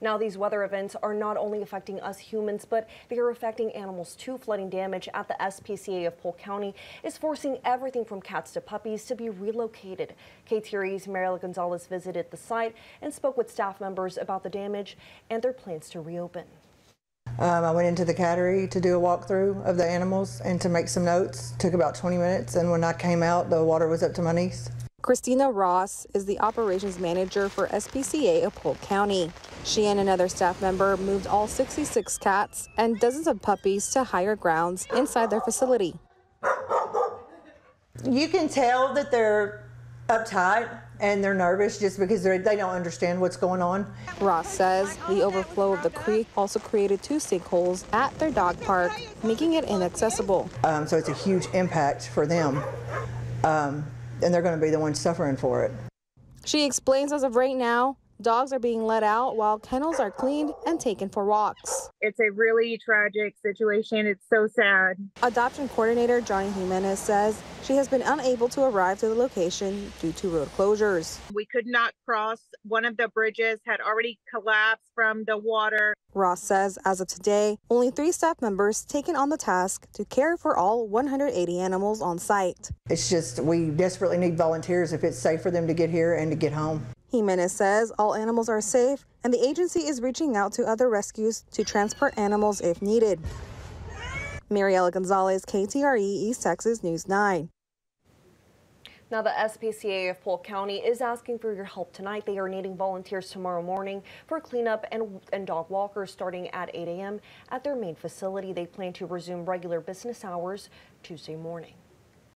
Now, these weather events are not only affecting us humans, but they are affecting animals too. Flooding damage at the SPCA of Polk County is forcing everything from cats to puppies to be relocated. KTRE's Mariela Gonzalez visited the site and spoke with staff members about the damage and their plans to reopen. I went into the cattery to do a walkthrough of the animals and to make some notes. Took about 20 minutes, and when I came out, the water was up to my knees. Christina Ross is the operations manager for SPCA of Polk County. She and another staff member moved all 66 cats and dozens of puppies to higher grounds inside their facility. You can tell that they're uptight and they're nervous just because they don't understand what's going on. Ross says the overflow of the creek also created 2 sinkholes at their dog park, making it inaccessible. So it's a huge impact for them, and they're going to be the ones suffering for it. She explains as of right now, dogs are being let out while kennels are cleaned and taken for walks. It's a really tragic situation. It's so sad. Adoption coordinator Johnny Jimenez says she has been unable to arrive to the location due to road closures. We could not cross. One of the bridges had already collapsed from the water. Ross says as of today, only 3 staff members taken on the task to care for all 180 animals on site. It's just we desperately need volunteers if it's safe for them to get here and to get home. Jimenez says all animals are safe and the agency is reaching out to other rescues to transport animals if needed. Mariela Gonzalez, KTRE East Texas News 9. Now, the SPCA of Polk County is asking for your help tonight. They are needing volunteers tomorrow morning for cleanup and dog walkers starting at 8 a.m. at their main facility. They plan to resume regular business hours Tuesday morning.